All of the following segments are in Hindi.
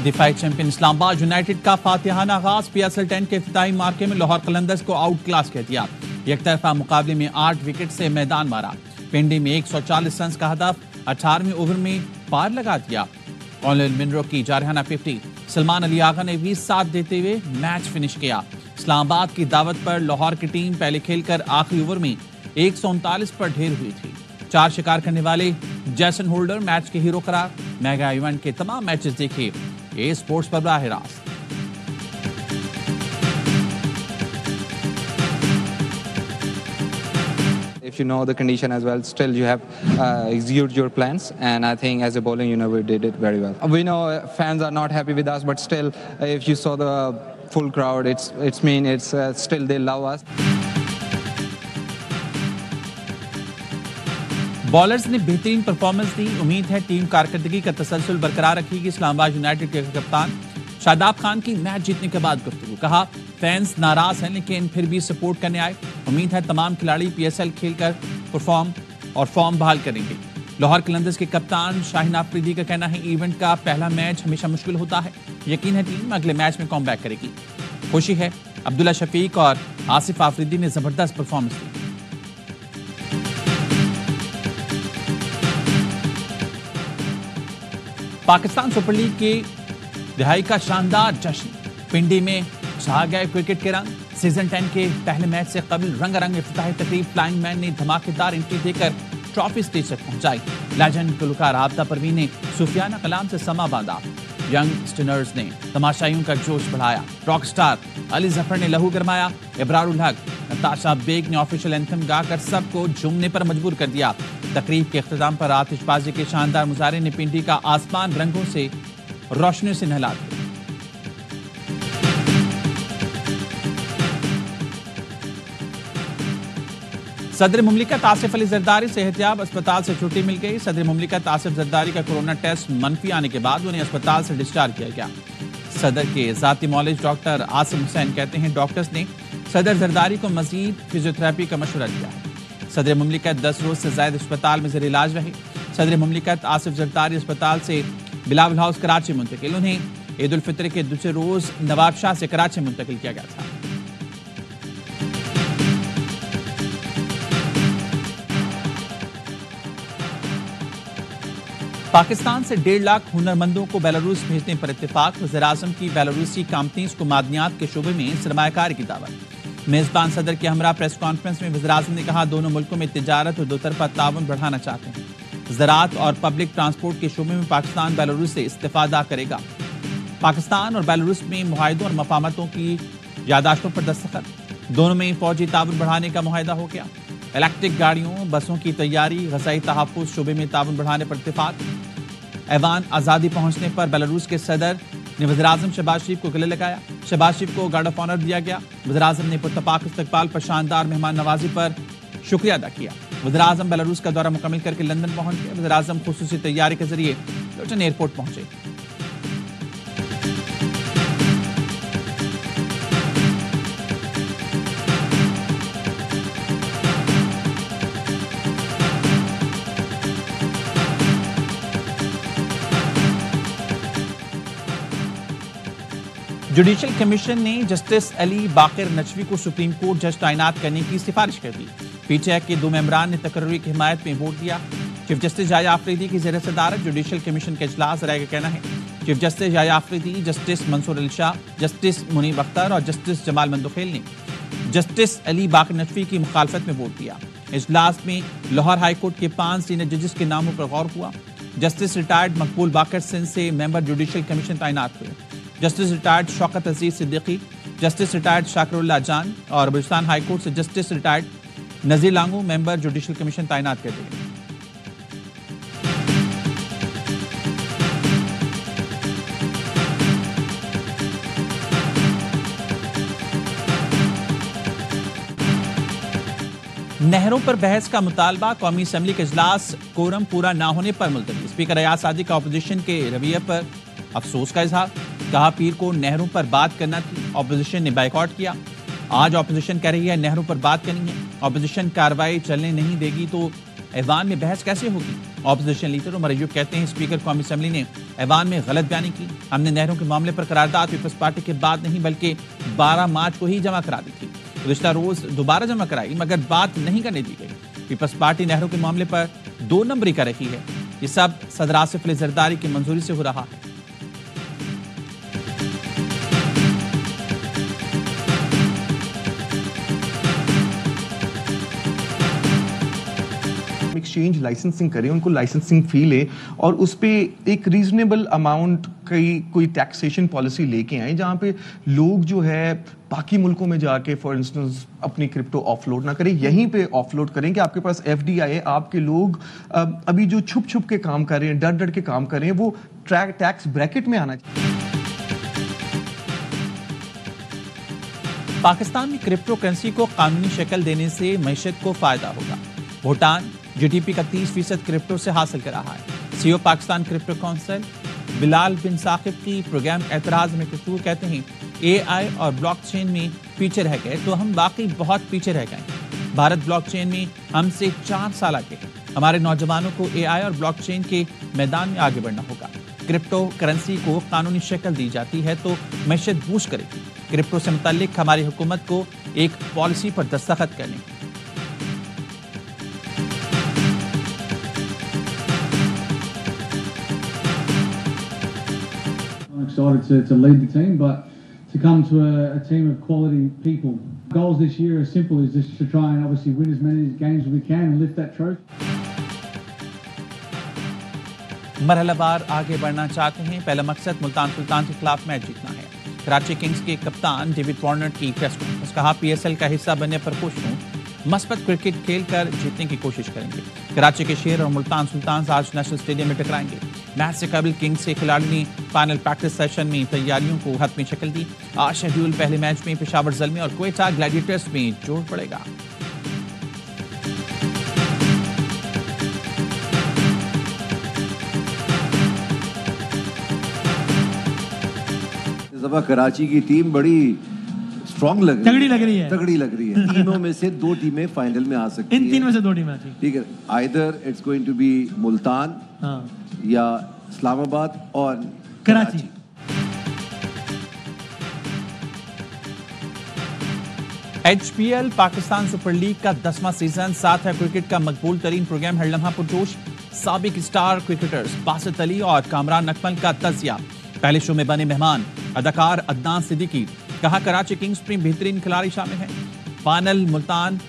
दिफाई चैंपियन इस्लामाबाद यूनाइटेड का फातिहाना आगाज। PSL 10 के इफ्तिताई मार्के में लाहौर कलंदर्स को आउट क्लास कर दिया। एक तरफा मुकाबले में 8 विकेट से मैदान मारा। पिंडी में 140 रन का हदफ 18वें ओवर में पार लगा दिया। कॉर्नल मिनरो की जारहाना 50। सलमान अली आगा ने भी साथ देते हुए मैच फिनिश किया। इस्लामाबाद की दावत पर लाहौर की टीम पहले खेलकर आखिरी ओवर में 139 पर ढेर हुई थी। 4 शिकार करने वाले जैसन होल्डर मैच के हीरो करार। मेगा इवेंट के तमाम मैचेस देखिए ए स्पोर्ट्स पर बराह रास्त। If you know the condition as well, still you have executed your plans, and I think as a bowling, we did it very well. We know fans are not happy with us, but still, if you saw the full crowd, it's still they love us. Bowlers ने बेहतरीन परफॉर्मेंस दी। उम्मीद है टीम कारकर्दगी का तसलसल बरकरार रखेगी। इस्लामाबाद यूनाइटेड के कप्तान शादाब खान की मैच जीतने के बाद गुफ्तगू। कहा फैंस नाराज हैं लेकिन फिर भी सपोर्ट करने आए। उम्मीद है तमाम खिलाड़ी PSL खेलकर परफॉर्म और फॉर्म बहाल करेंगे। लाहौर कलंदर्स के कप्तान शाहीन आफरीदी का कहना है इवेंट का पहला मैच हमेशा मुश्किल होता है। यकीन है टीम अगले मैच में कमबैक करेगी। खुशी है अब्दुल्ला शफीक और आसिफ आफरीदी ने जबरदस्त परफॉर्मेंस दी। पाकिस्तान सुपर लीग के दिहाई का शानदार जश्न। पिंडी में छा गए क्रिकेट के रंग। सीजन 10 के पहले मैच से कबल रंगारंग इफ्तिताही तकरीब फ्लाइंग मैन ने धमाकेदार एंट्री देकर ट्रॉफी स्टेज तक पहुंचाई। लेजेंड गुलकार आबदा परवीन ने सूफियाना कलाम से समा बांधा। यंग स्टिनर्स ने तमाशाइयों का जोश बढ़ाया। रॉक स्टार अली जफर ने लहू गरमाया। इब्रारुल हक नताशा बेग ने ऑफिशियल एंथम गाकर सबको झूमने पर मजबूर कर दिया। तकरीब के इख्तिताम पर आतिशबाजी के शानदार मुजाहरे ने पिंडी का आसमान रंगों से रोशनी से नहला दिया। सदर मुमलिकत आसिफ अली जरदारी सेहतियाब अस्पताल से छुट्टी मिल गई। सदर मुमलिकत आसिफ जरदारी का कोरोना टेस्ट मनफी आने के बाद उन्हें अस्पताल से डिस्चार्ज किया गया। सदर के जाती मौलिज डॉक्टर आसिम हुसैन कहते हैं डॉक्टर्स ने सदर जरदारी को मजीद फिजियोथेरेपी का मशवरा दिया है। सदर मुमलिकत 10 रोज से ज्यादा अस्पताल में ज़ेर इलाज रहे। सदर मुमलिकत आसिफ जरदारी अस्पताल से बिलावल हाउस कराची मुंतकिल। उन्हें ईद उल फितर के दूसरे रोज नवाब शाह से कराची मुंतकिल किया गया था। पाकिस्तान से 1.5 लाख हुनरमंदों को बेलारूस भेजने पर इत्तेफाक। वज़ीर-ए-आज़म की बेलारूसी कंपनीज को मादनियात के शोबे में सरमायाकारी की दावत। मेजबान सदर के हमरा प्रेस कॉन्फ्रेंस में वज़ीर-ए-आज़म ने कहा दोनों मुल्कों में तिजारत और दोतरफा ताउन बढ़ाना चाहते हैं। ज़राअत और पब्लिक ट्रांसपोर्ट के शोबे में पाकिस्तान बेलारूस से इस्तिफादा करेगा। पाकिस्तान और बेलारूस में मुआहदों और मफाहमतों की यादाश्तों पर दस्तखत। दोनों में फौजी ताउन बढ़ाने का मुआहदा हो गया। इलेक्ट्रिक गाड़ियों बसों की तैयारी, ग़ज़ाई तहफ़्फ़ुज़ शोबे में ताउन बढ़ाने पर इत्तेफाक। ऐवान आज़ादी पहुंचने पर बेलारूस के सदर ने वज़ीर-ए-आज़म शहबाज शरीफ को गले लगाया। शहबाज शरीफ को गार्ड ऑफ ऑनर दिया गया। वज़ीर-ए-आज़म ने पुरतपाक इस्तकबाल पर शानदार मेहमान नवाजी पर शुक्रिया अदा किया। वज़ीर-ए-आज़म बेलारूस का दौरा मुकम्मल करके लंदन पहुंच गए। वज़ीर-ए-आज़म खुसूसी तैयारी के जरिए लुटन एयरपोर्ट पहुंचे। जुडिशल कमीशन ने जस्टिस अली बाकिर नचवी को सुप्रीम कोर्ट जज तैनात करने की सिफारिश कर दी। PTI के 2 मेंबरान ने तकर्री की हिमायत में वोट दिया। चीफ जस्टिस याह्या आफरीदी की ज़ेर सदारत जुडिशल कमीशन का इजलास राय का कहना है chief justice Yahya Afridi, justice Mansoor Ali Shah, justice Munib Akhtar और जस्टिस जमाल मंदोखेल ने जस्टिस अली बाकिर नचवी की मुखालफत में वोट दिया। इजलास में लाहौर हाईकोर्ट के 5 सीनियर जजेस के नामों पर गौर हुआ। जस्टिस रिटायर्ड मकबूल बाकर सिंध से मेंबर जुडिशल कमीशन तैनात हुए। जस्टिस रिटायर्ड शौकत अजीज सिद्दीकी, जस्टिस रिटायर्ड शाकिरुल्लाह जान और बलूचिस्तान हाईकोर्ट से जस्टिस रिटायर्ड नजीर लांगू मेंबर जुडिशल कमीशन तैनात कर दिए। नहरों पर बहस का मुतालबा। कौमी असम्बली का इजलास कोरम पूरा ना होने पर मुलतवी। स्पीकर अयाज सादी का अपोजिशन के रवैये पर अफसोस का इजहार। कहा पीर को नहरों पर बात करना थी, अपोजिशन ने बाइकआउट किया। आज अपोजिशन कह रही है नहरों पर बात करनी है। अपोजिशन कार्रवाई चलने नहीं देगी तो ऐवान में बहस कैसे होगी? ऑपोजिशन लीडर उमर अयूब कहते हैं स्पीकर कौमी असेंबली ने ऐवान में गलत बयानी की। हमने नहरों के मामले पर करारदाद पीपल्स पार्टी के बाद नहीं बल्कि 12 मार्च को ही जमा करा दी थी। गुज़िश्ता रोज दोबारा जमा कराई मगर बात नहीं करने दी गई। पीपल्स पार्टी नहरों के मामले पर 2 नंबरी कर रही है। ये सब सदर आसिफ अली जरदारी की मंजूरी से हो रहा है। एक्सचेंज लाइसेंसिंग करें, उनको लाइसेंसिंग फी ले और उस पे एक रीजनेबल अमाउंट की कोई टैक्सेशन पॉलिसी लेके आए जहां पे लोग जो है बाकी मुल्कों में जाके फॉर इंस्टेंस अपनी क्रिप्टो ऑफलोड ना करें, यहीं पे ऑफलोड करें कि आपके पास एफडीआई है। आपके लोग अभी जो छुप छुप के काम कर रहे हैं, डर डर के काम कर रहे हैं, वो टैक्स ब्रैकेट में आना चाहिए। पाकिस्तान में क्रिप्टो करेंसी को कानूनी शक्ल देने से मईशत को फायदा होगा। भूटान जीडीपी का 30% क्रिप्टो से हासिल कर रहा है। CEO Pakistan crypto council Bilal bin Saqib की प्रोग्राम एतराज में गुफ्तगू कहते हैं एआई और ब्लॉकचेन में पीछे रह गए तो हम वाकई बहुत पीछे रह गए। भारत ब्लॉकचेन में हमसे 4 साल आगे है। हमारे नौजवानों को एआई और ब्लॉकचेन के मैदान में आगे बढ़ना होगा। क्रिप्टो करेंसी को कानूनी शक्ल दी जाती है तो मईशत बूस्ट करेगी। क्रिप्टो से मुताल्लिक हमारी हुकूमत को एक पॉलिसी पर दस्तखत करने। Excited to lead the team, but to come to a team of quality people. Goals this year are simple: is just to try and obviously win as many games as we can and lift that trophy. मरहलावार आगे बढ़ना चाहते हैं। पहला मकसद मुल्तान सुल्तान के खिलाफ मैच जीतना है। कराची किंग्स के कप्तान डेविड वार्नर की प्रेस कॉन्फ्रेंस, कहा पीएसएल का हिस्सा बनने पर खुश हूं, मस्बत क्रिकेट खेलकर जीतने की कोशिश करेंगे। कराची के शेर और मुल्तान सुल्तान आज नेशनल स्टेडियम में टकराएंगे। मैच से कबल किंग्स के खिलाड़ी ने फाइनल प्रैक्टिस सेशन में तैयारियों को हतमी शक्ल दी। आज शेड्यूल पहले मैच में पेशावर ज़ल्मी और क्वेटा ग्लैडिएटर्स में जोर पड़ेगा। इस दफा कराची की टीम बड़ी स्ट्रॉन्ग लग रही है, तगड़ी लग रही है। तीनों में से 2 टीमें फाइनल में आ सकती हैं। इन 3 में से 2 टीमें आती हैं। ठीक है, either it's going to be Multan या इस्लामाबाद और Karachi. HPL Pakistan super league का 10वां सीजन साथ है। क्रिकेट का मकबूल तरीन प्रोग्राम हर लम्हा पुरजोश। साबिक स्टार क्रिकेटर्स बासित अली और कामरान नकमल का तज़किया। पहले शो में बने मेहमान अदाकार अदनान सिद्दीकी, कहा कराची किंग्स में बेहतरीन खिलाड़ी शामिल हैं। फाइनल मुल्तान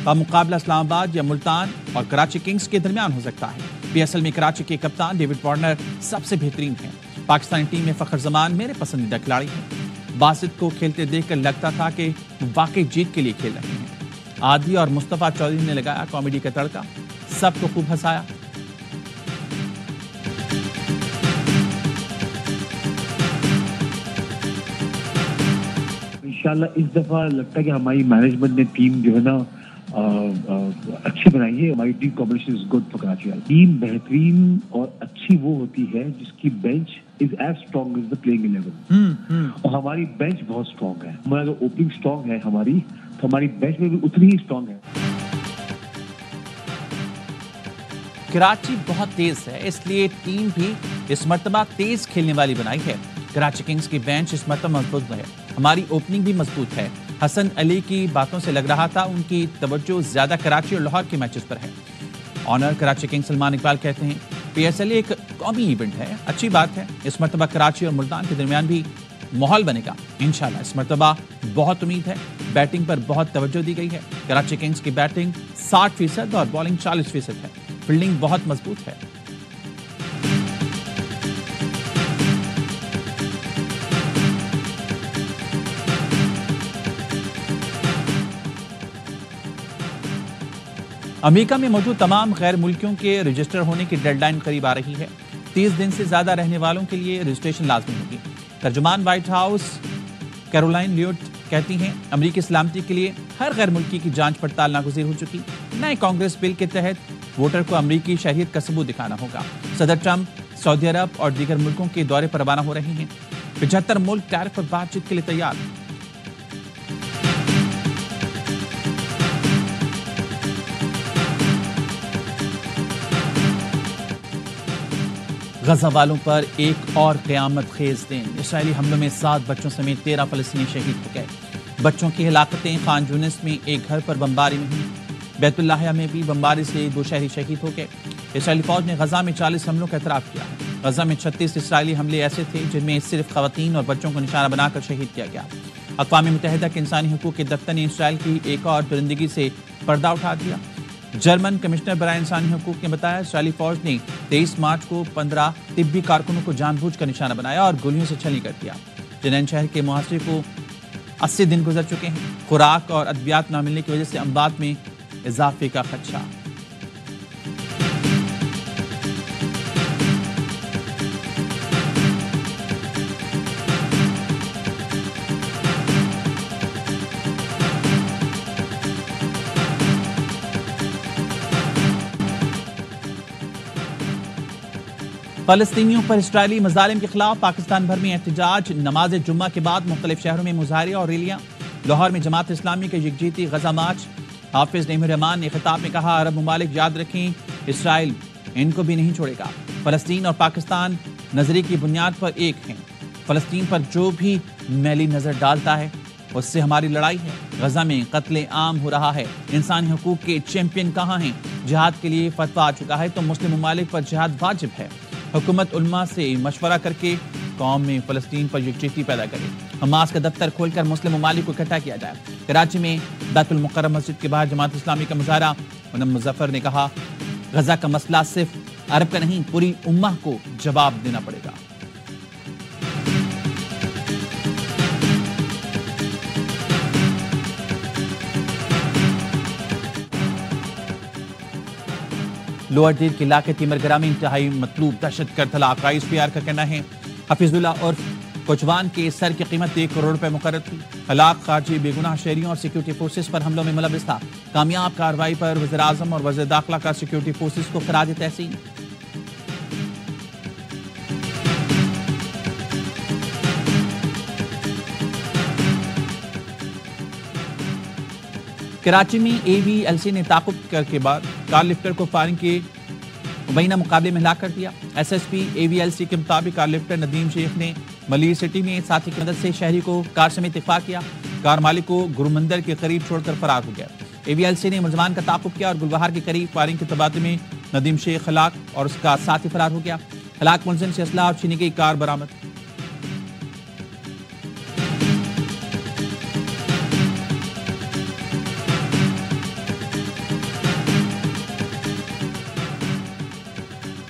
का मुकाबला इस्लामाबाद या मुल्तान और कराची किंग्स के दरमियान हो सकता है। पीएसएल में कराची के कप्तान डेविड वार्नर सबसे बेहतरीन हैं। पाकिस्तानी टीम में फखर जमान मेरे पसंदीदा खिलाड़ी हैं। बासित को खेलते देखकर लगता था कि वाकई जीत के लिए खेल रहे हैं। आदि और मुस्तफा चौधरी ने लगाया कॉमेडी का तड़का, सबको खूब हंसाया। इंशाल्लाह इस दफा लगता है कि हमारी मैनेजमेंट ने टीम जो है ना अच्छी बनाई है। हमारी team combination is good for Karachi. Team बेहतरीन और अच्छी वो होती है जिसकी bench is as strong as the playing 11। और हमारी बेंच बहुत स्ट्रॉन्ग है। हमारा अगर ओपनिंग स्ट्रॉन्ग है हमारी, तो हमारी बेंच में भी उतनी ही स्ट्रॉन्ग है। कराची बहुत तेज है, इसलिए टीम भी इस मर्तबा तेज खेलने वाली बनाई है। कराची किंग्स की बेंच इस मर्तबा मजबूत है। हमारी ओपनिंग भी मजबूत है। हसन अली की बातों से लग रहा था उनकी तवज्जो ज्यादा कराची और लाहौर के मैचेस पर है। ऑनर कराची किंग्स सलमान इकबाल कहते हैं पीएसएल एक कौमी इवेंट है, अच्छी बात है। इस मर्तबा कराची और मुल्तान के दरमियान भी माहौल बनेगा इंशाल्लाह। इस मर्तबा बहुत उम्मीद है। बैटिंग पर बहुत तवज्जो दी गई है। कराची किंग्स की बैटिंग 60% और बॉलिंग 40% है। फील्डिंग बहुत मजबूत है। अमेरिका में मौजूद तमाम गैर मुल्कियों के रजिस्टर होने की डेडलाइन करीब आ रही है। 30 दिन से ज्यादा रहने वालों के लिए रजिस्ट्रेशन लाजमी होगी। तर्जुमान व्हाइट हाउस कैरोलाइन लियोट कहती हैं अमेरिकी सलामती के लिए हर गैर मुल्की की जांच पड़ताल नागुज़ीर हो चुकी। नए कांग्रेस बिल के तहत वोटर को अमेरिकी शहरियत का सबूत दिखाना होगा। सदर ट्रंप सऊदी अरब और दीगर मुल्कों के दौरे पर रवाना हो रहे हैं। 75 मुल्क टैरिफ पर बातचीत के लिए तैयार। गजा वालों पर एक और क़यामत खेज दिन। इसराइली हमलों में 7 बच्चों समेत 13 फलस्तीनी शहीद हो गए। बच्चों की हिलाकतें खान यूनिस में एक घर पर बमबारी में हुई। बैतुल्लाहिया में भी बमबारी से 2 शहरी शहीद हो गए। इसराइली फौज ने गजा में 40 हमलों का एतराफ़ किया। गजा में 36 इसराइली हमले ऐसे थे जिनमें सिर्फ खवातीन और बच्चों को निशाना बनाकर शहीद किया गया। अक़वाम मुत्तहिदा के इंसानी हकूक़ के दफ्तर ने इसराइल की एक और दरिंदगी से पर्दा उठा दिया। जर्मन कमिश्नर बराए इंसानी हकूक़ ने बताया, इसराइली फौज ने 23 मार्च को 15 तिब्बी कारकुनों को जानबूझकर निशाना बनाया और गोलियों से छलनी कर दिया। जनैन शहर के मुहासरे को 80 दिन गुजर चुके हैं। खुराक और अद्वियात न मिलने की वजह से अमवात में इजाफे का खदशा। फलस्तीनियों पर इसराइली मजालिम के खिलाफ पाकिस्तान भर में एहतजाज। नमाज जुम्मा के बाद मुख्तलिफ शहरों में मुजाहरे और रैलियां। लाहौर में जमात इस्लामी के यकजहती गजा मार्च। हाफिज नईमुर रहमान ने खिताब में कहा, अरब मुमालिक याद रखें, इसराइल इनको भी नहीं छोड़ेगा। फलस्तीन और पाकिस्तान नजरिए की बुनियाद पर एक हैं। फलस्तीन पर जो भी मैली नजर डालता है उससे हमारी लड़ाई है। गजा में कत्ले आम हो रहा है। इंसानी हकूक के चैंपियन कहाँ हैं? जिहाद के लिए फतवा आ चुका है तो मुस्लिम मुमालिक पर जिहाद वाजिब है। हुकूमत उल्मा से मशवरा करके कौम में फलस्तीन पर यकजहती पैदा करे। हमास का दफ्तर खोलकर मुस्लिम मुमालिक को इकट्ठा किया जाए। कराची में बैतुल मुकर्रम मस्जिद के बाहर जमात इस्लामी का मुजाहरा। मुनव्वर मुजफ्फर ने कहा, गजा का मसला सिर्फ अरब का नहीं, पूरी उम्मा को जवाब देना पड़ेगा। लोअर डीर के इलाके तिमरगरा में इंतहाई मतलूब दहशतगर्द हलाक। ISPR का कहना है, हफीजुल्लाह और कोचवान के सर की कीमत 1 करोड़ रुपए मुकर्रर थी। हलाक खारजी बेगुनाह शहरियों और सिक्योरिटी फोर्सेस पर हमलों में मुलविस था। कामयाब कार्रवाई पर वज़ीर आज़म और वज़ीर दाखिला का सिक्योरिटी फोर्सेस को खराज तहसीन। कराची में AVLC ने ताक़ुब करके बाद कार लिफ्टर को फायरिंग के मुबैना मुकाबले में हिलाक कर दिया। SSP AVLC के मुताबिक कार लिफ्टर नदीम शेख ने मलिर सिटी में साथी की मदद से शहरी को कार समेत इग़वा किया। कार मालिक को गुरुमंदिर के करीब छोड़कर फरार हो गया। AVLC ने मुलजमान का ताक़ुब किया और गुलबहार के करीब फायरिंग के तबादले में नदीम शेख हलाक और उसका साथी फरार हो गया। हलाक मुलजिम से असला और छीनी गई कार बरामद।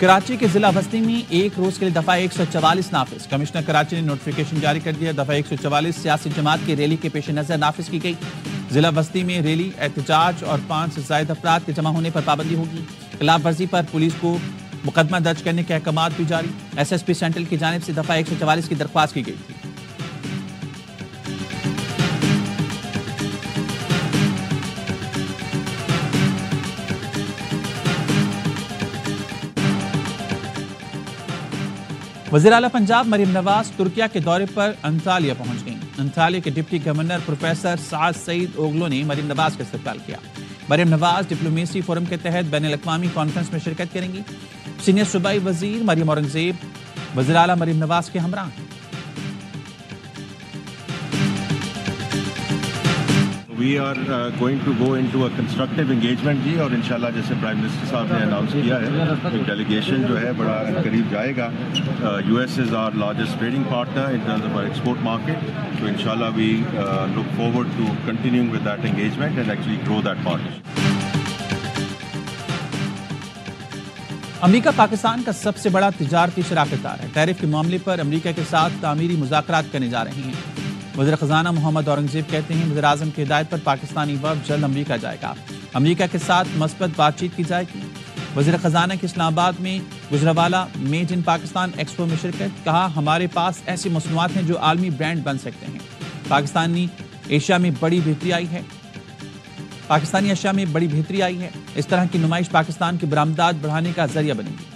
कराची के जिला बस्ती में एक रोज के लिए दफा 144 नाफिज। कमिश्नर कराची ने नोटिफिकेशन जारी कर दिया। दफा 144 सियासी जमात की रैली के पेश नजर नाफिज की गई। जिला बस्ती में रैली, एहतजाज और 5 से ज्यादा अफराद के जमा होने पर पाबंदी होगी। खिलाफ वर्जी पर पुलिस को मुकदमा दर्ज करने के अहकाम भी जारी। SSP सेंट्रल की जानिब से दफा 144 की दरख्वास्त की गई थी। वज़ीर आला पंजाब मरियम नवाज तुर्किया के दौरे पर अंतालिया पहुंच गईं। अंतालिया के डिप्टी गवर्नर प्रोफेसर साद सईद ओगलो ने मरियम नवाज का इस्तकबाल किया। मरियम नवाज डिप्लोमेसी फोरम के तहत बैनुल-अक़वामी कॉन्फ्रेंस में शिरकत करेंगी। सीनियर सूबाई वजीर मरियम औरंगजेब वज़ीर आला मरियम नवाज के हमरा हैं। We are going to go into a constructive engagement जी, और इंशाल्लाह जैसे प्राइम मिनिस्टर साहब ने अनाउंस किया है, एक डेलीगेशन जो है बड़ा करीब जाएगा। US is our largest trading partner in terms of our export market, so inshallah we look forward to continuing with that engagement and actually grow that partnership. America Pakistan का सबसे बड़ा तिजारती शराकतदार है। टैरिफ के मामले पर अमेरिका के साथ तामीरी मुज़ाकरात करने जा रहे हैं। वज़ीर ख़ज़ाना मोहम्मद औरंगजेब कहते हैं, वज़ीर आज़म की हिदायत पर पाकिस्तानी वफ़द जल्द अमेरिका जाएगा। अमेरिका के साथ मस्बत बातचीत की जाएगी। वज़ीर ख़ज़ाना की इस्लामाबाद में Gujranwala made in Pakistan expo में शिरकत। कहा, हमारे पास ऐसी मसनूआत हैं जो आलमी ब्रांड बन सकते हैं। पाकिस्तानी एशिया में बड़ी बेहतरी आई है। पाकिस्तानी एशिया में बड़ी बेहतरी आई है। इस तरह की नुमाइश पाकिस्तान की बरामदात बढ़ाने का जरिया बनेगी।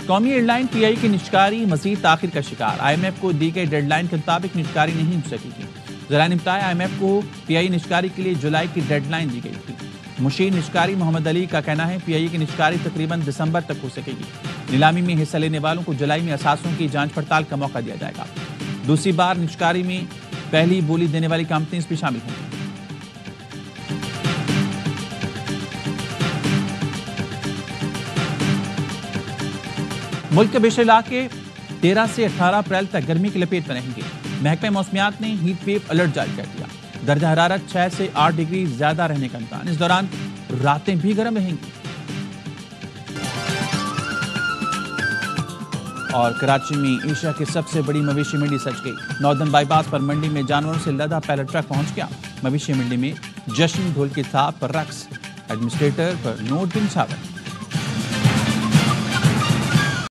कौमी एयरलाइन PI की निजकारी मजीद ताखिर का शिकार। IMF को दी गई डेडलाइन के मुताबिक निजकारी नहीं हो सकेगी। जरा निपटाए IMF को PIE निष्कारी के लिए जुलाई की डेडलाइन दी गई थी। मुशीर निष्कारी मोहम्मद अली का कहना है PIE की निष्कारी तकरीबन दिसंबर तक हो सकेगी। नीलामी में हिस्सा लेने वालों को जुलाई में असासों की जांच पड़ताल का मौका दिया जाएगा। दूसरी बार निष्कारी में पहली बोली देने वाली कंपनीज भी शामिल होंगी। मुल्क के बेशतर इलाके 13 से 18 अप्रैल तक गर्मी की लपेट में रहेंगे। महकमे मौसमियात ने हीट वेव अलर्ट जारी कर दिया। दर्जा हरारत 6 से 8 डिग्री ज्यादा रहने का इम्कान। इस दौरान रातें भी गर्म रहेंगी। और कराची में एशिया की सबसे बड़ी मवेशी मंडी सज गई। नॉर्दर्न बाईपास पर मंडी में जानवरों से लदा पहला ट्रक पहुंच गया। मवेशी मंडी में जश्न ढोल के थाप पर रक्स। एडमिनिस्ट्रेटर पर नोट बिन छावर।